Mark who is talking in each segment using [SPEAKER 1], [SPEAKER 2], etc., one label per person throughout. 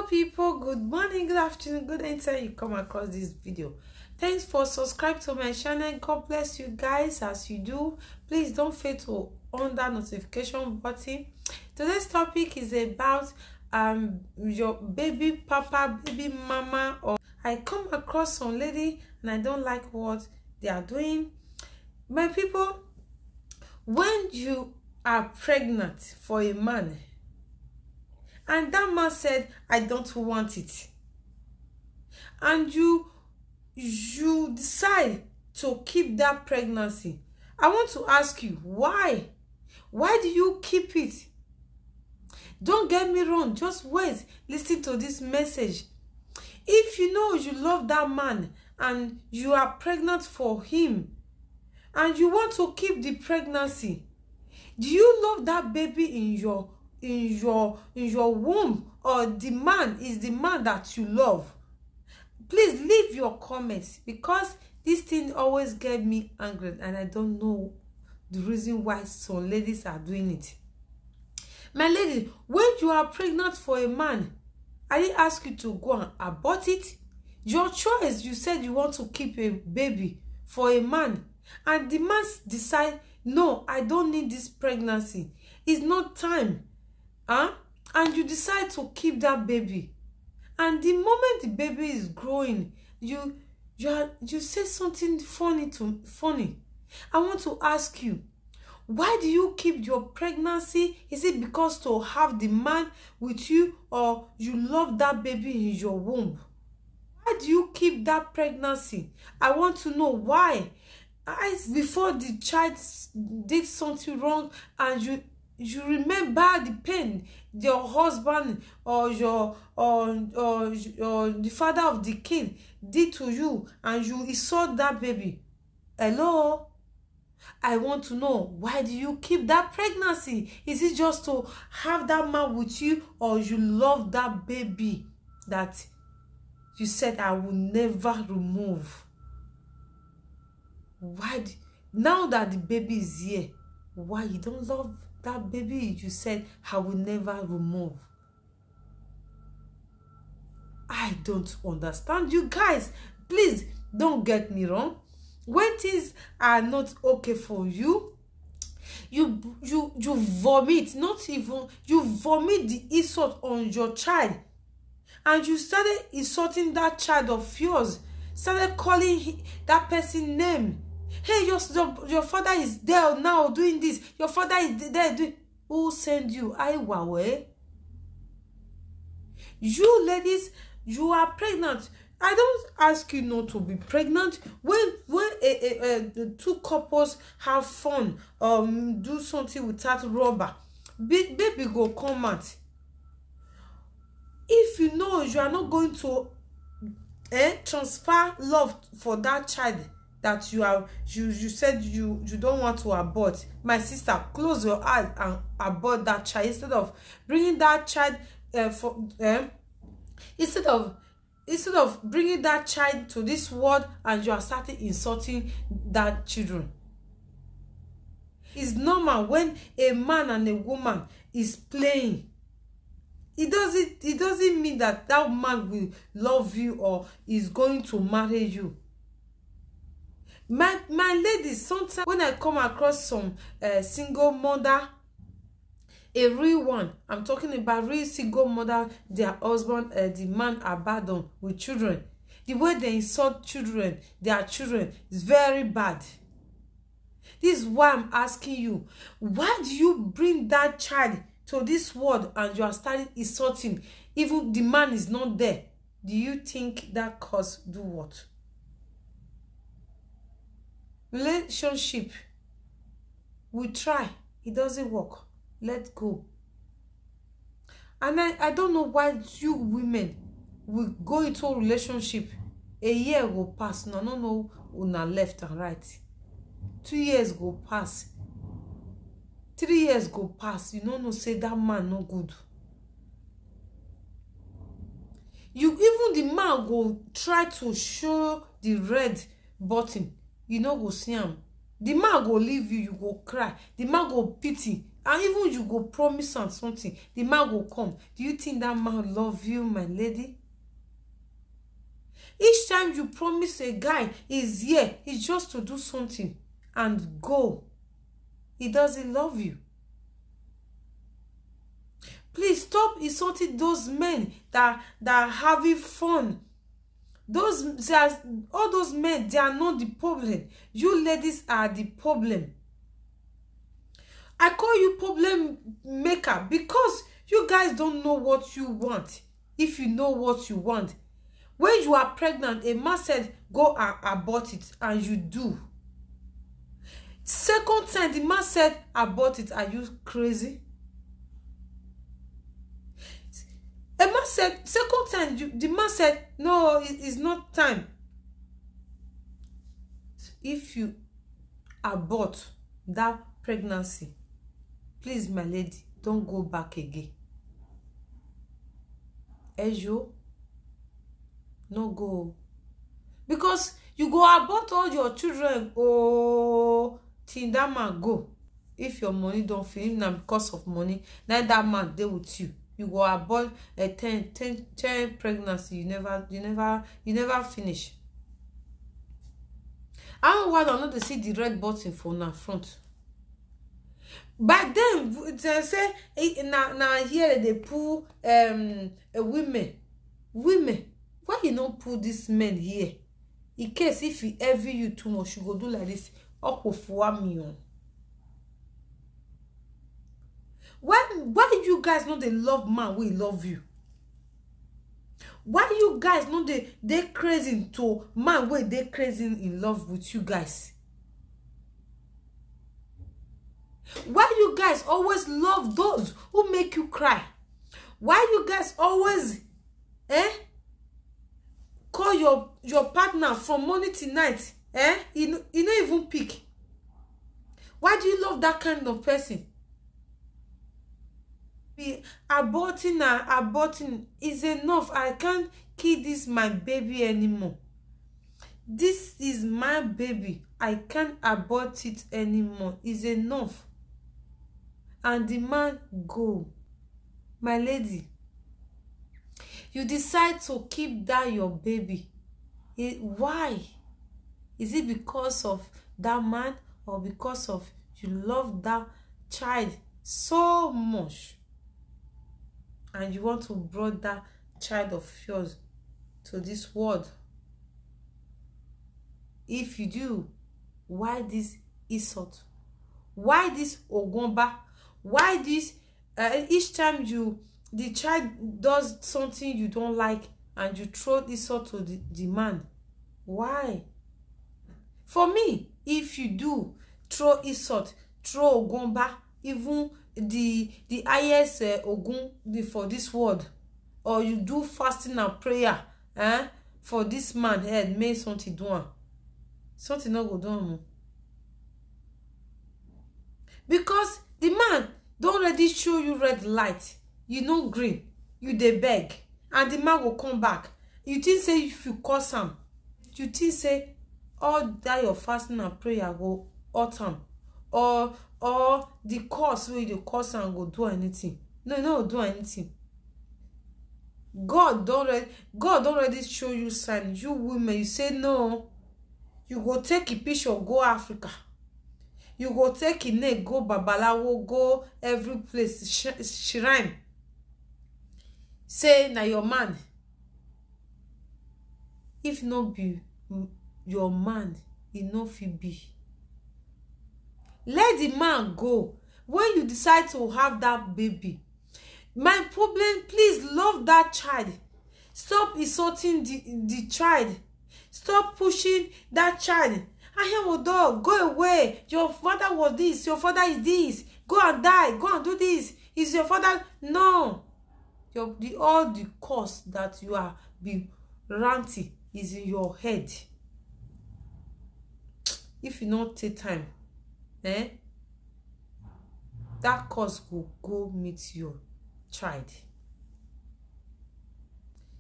[SPEAKER 1] People, good morning, good afternoon, good anytime you come across this video. Thanks for subscribing to my channel. God bless you guys as you do. Please don't fail to on that notification button. Today's topic is about your baby papa, baby mama, or I come across some lady and I don't like what they are doing. My people, when you are pregnant for a man and that man said, I don't want it, and you decide to keep that pregnancy, I want to ask you, why do you keep it? Don't get me wrong, just wait, listen to this message. If you know you love that man and you are pregnant for him and you want to keep the pregnancy, do you love that baby in your womb, or the man is the man that you love? Please leave your comments, because this thing always get me angry and I don't know the reason why some ladies are doing it. My lady, when you are pregnant for a man, I didn't ask you to go and abort it. Your choice. You said you want to keep a baby for a man, and the man decide, no, I don't need this pregnancy, it's not time. And you decide to keep that baby, and the moment the baby is growing, you say something funny. I want to ask you, why do you keep your pregnancy? Is it because to have the man with you, or you love that baby in your womb? Why do you keep that pregnancy? I want to know why. Before the child did something wrong and you remember the pain your husband or the father of the kid did to you, and you insult that baby. Hello? I want to know, why do you keep that pregnancy? Is it just to have that man with you, or you love that baby that you said I will never remove? Why now that the baby is here, why you don't love that baby you said I will never remove? I don't understand. You guys, please don't get me wrong. When things are not okay for you, you vomit, not even, you vomit the insult on your child, and you started insulting that child of yours, started calling that person name. Hey, your father is there now doing this. Your father is there doing. Who send you? Wawe. You ladies, you are pregnant. I don't ask you not to be pregnant. When the two couples have fun, do something without rubber, baby go come out. If you know you are not going to transfer love for that child that you said you don't want to abort, my sister, close your eyes and abort that child, instead of bringing that child instead of bringing that child to this world and you are starting insulting that children. It's normal when a man and a woman is playing. It doesn't mean that that man will love you or is going to marry you. My ladies, sometimes when I come across some single mother, a real one, I'm talking about real single mother, their husband, the man abandoned with children, the way they insult children, their children, is very bad. This is why I'm asking you, why do you bring that child to this world and you are starting insulting, even the man is not there? Do you think that cause do what? Relationship, we try, it doesn't work, let go. And I don't know why you women will go into a relationship, a year will pass, no una left and right, 2 years go pass, 3 years go pass, you no say that man no good. You even the man go try to show the red button, you know go see him. The man go leave you, you go cry. The man go pity And even you go promise am something, the man go come. Do you think that man love you, my lady? Each time you promise a guy is here, it's just to do something and go. He doesn't love you. Please stop insulting those men that are having fun. All those men, they are not the problem. You ladies are the problem. I call you problem maker because you guys don't know what you want. If you know what you want, when you are pregnant, a man said go and abort it, and you do. Second time, the man said abort it. Are you crazy? A man said, second time, the man said, no, it's not time. If you abort that pregnancy, please, my lady, don't go back again. Ejo, no go. Because you go abort all your children, oh, till that man go. If your money don't finish, now because of money, now that man deal with you. You go abort a 10 pregnancy. You never finish. I don't want to see the red button for now front. But then they say now here they pull women. Why you don't pull this men here? In case if he envy you too much, you go do like this. Why you guys know they love man? We love you. Why you guys know they crazy to man? Where they crazy in love with you guys? Why you guys always love those who make you cry? Why you guys always call your partner from morning to night? You don't even pick. Why do you love that kind of person? Aborting is enough. I can't kill this my baby anymore. This is my baby. I can't abort it anymore. It's enough. And the man go. My lady, you decide to keep that your baby. Why? Is it because of that man, or because of you love that child so much and you want to bring that child of yours to this world? If you do, why this insult? Why this ogomba? Why this each time the child does something you don't like and you throw insult to the man? Why? For me, if you do throw insult, throw ogomba, even the highest ogun for this world, or you do fasting and prayer for this man head, make something do something not go down. Because the man don't already show you red light, you know green, you dey beg, and the man will come back. You think say if you curse him, you think say all that your fasting and prayer go hurt him, or the curse wey you curse him go do anything? No do anything. God don't already show you sign. You women, you say no, you go take a picture, go Africa. You go take a neck, go Babalawo, go every place, shrine. Say na your man. If no be your man, he no fit be. Let the man go. When you decide to have that baby, my problem, please love that child. Stop insulting the child. Stop pushing that child. I hear a dog, go away. Your father was this, your father is this. Go and die, go and do this. Is your father? No. All the cause that you are being ranting is in your head. If you don't take time, that cause will go meet your child.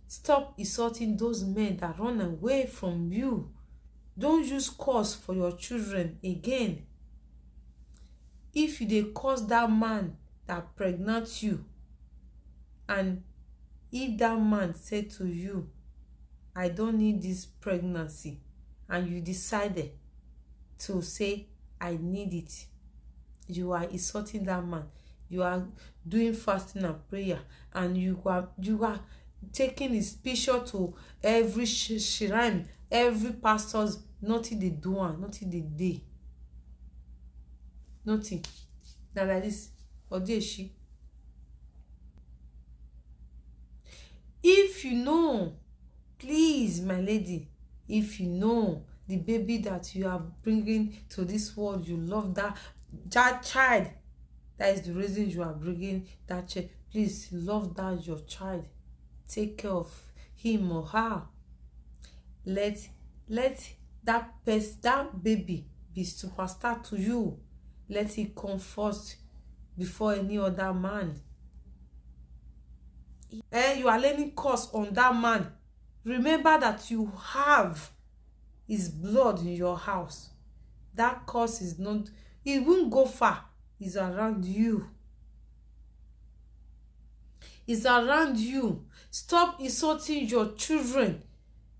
[SPEAKER 1] Stop insulting those men that run away from you. Don't use curse for your children again. if you dey curse that man that pregnant you, and if that man said to you, I don't need this pregnancy, and you decided to say, I need it, you are insulting that man. You are doing fasting and prayer, and you are taking his picture to every shrine, every pastor's. Nothing they do, nothing they do, nothing. Now like this, or dey she. If you know, please, my lady, if you know the baby that you are bringing to this world, you love that child. That is the reason you are bringing that child. Please love that your child. Take care of him or her. Let that person, that baby, be superstar to you. Let it come first before any other man. You are learning curse on that man. Remember that you have his blood in your house. That curse is not, it won't go far. It's around you. It's around you. Stop insulting your children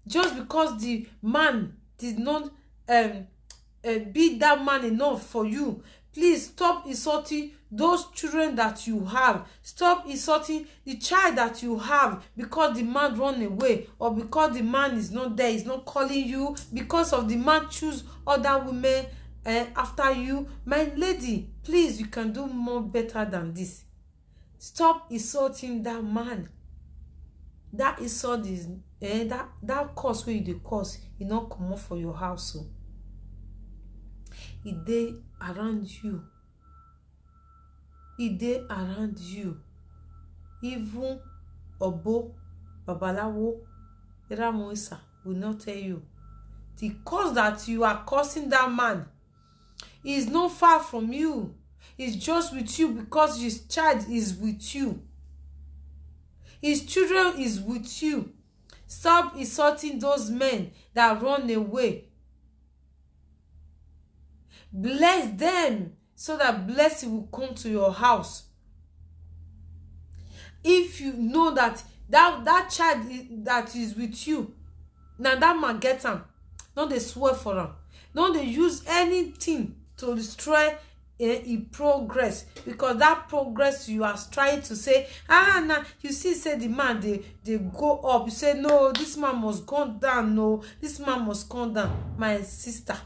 [SPEAKER 1] just because the man did not beat that man enough for you. Please stop insulting those children that you have. Stop insulting the child that you have because the man run away, or because the man is not there, he's not calling you, because of the man choose other women after you. My lady, please, you can do more better than this. Stop insulting that man. That insult is that curse wey you dey curse, e no comot for your house. So e dey around you. E dey around you. Even Obo, Babalawo, Ramoisa will not tell you. The curse that you are cursing that man is not far from you. It's just with you because his child is with you. His children is with you. Stop insulting those men that run away. Bless them so that blessing will come to your house. If you know that child that is with you, now that man get am, no dey swear for am, no dey use anything to destroy progress, because that progress you are trying to say, now you see say the man they go up, you say no, this man must go down, no, this man must come down. My sister,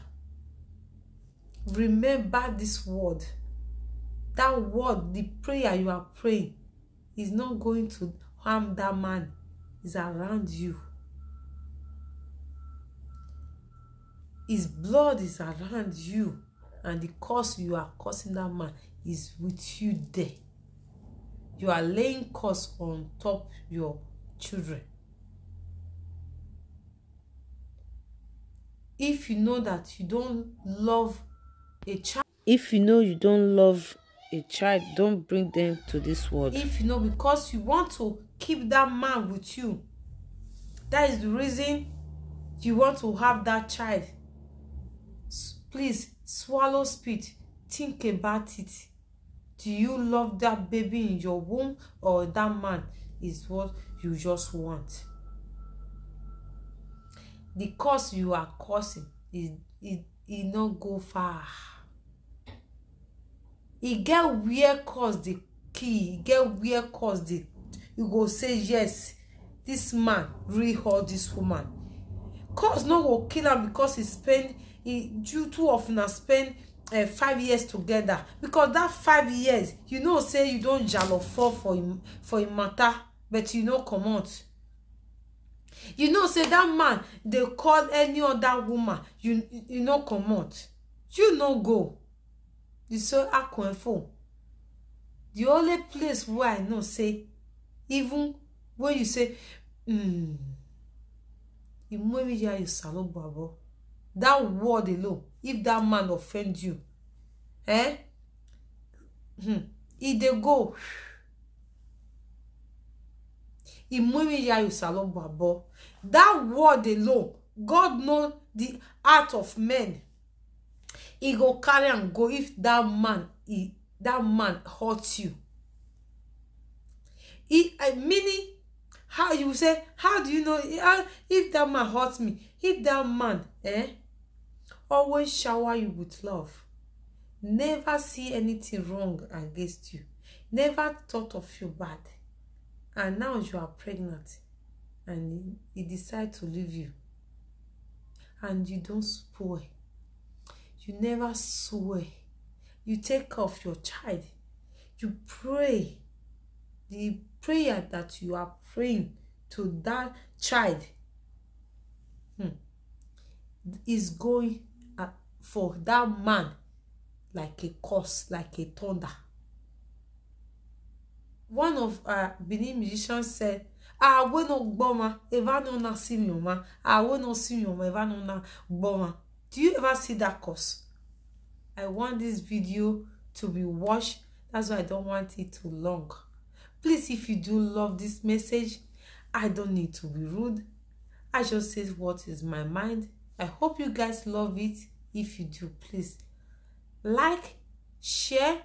[SPEAKER 1] remember this word. That word, the prayer you are praying, is not going to harm that man. Is around you. His blood is around you, and the curse you are cursing that man is with you there. You are laying curse on top your children. If you know that you don't love a child, if you know you don't love a child, don't bring them to this world. If you know, because you want to keep that man with you, that is the reason you want to have that child. Please swallow spit. Think about it. Do you love that baby in your womb, or that man is what you just want? The curse you are causing is it not go far. It get where cause the key. It get where cause the, you go say yes, this man really hurt this woman. Cause no go kill him because you two of una spend 5 years together, because that 5 years, you know, say you don't jalo fall for him matter, but you know come out. You know, say that man they call any other woman, you know come out. You know go. You say Akwenfo. The only place where I know say, even when you say that word alone, if that man offend you, if they go, that word alone, God knows the heart of men. He go carry and go if that man that man hurt you. Meaning, how you say, how do you know if that man hurt me? If that man always shower you with love, never see anything wrong against you, never thought of you bad, and now you are pregnant and he decide to leave you, and you don't spoil, you never swear, you take care of your child, you pray, the prayer that you are praying to that child is going for that man like a curse, like a thunder. One of Benin musicians said, "Ah, we no gboma, eva no na see me ma. Ah, we no see me ma, eva no na gboma." Do you ever see that curse? I want this video to be watched. That's why I don't want it too long. Please, if you do love this message, I don't need to be rude. I just say what is my mind. I hope you guys love it. If you do, please like, share.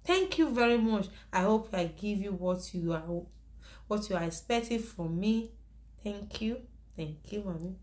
[SPEAKER 1] Thank you very much. I hope I give you what you are expecting from me. Thank you, mommy.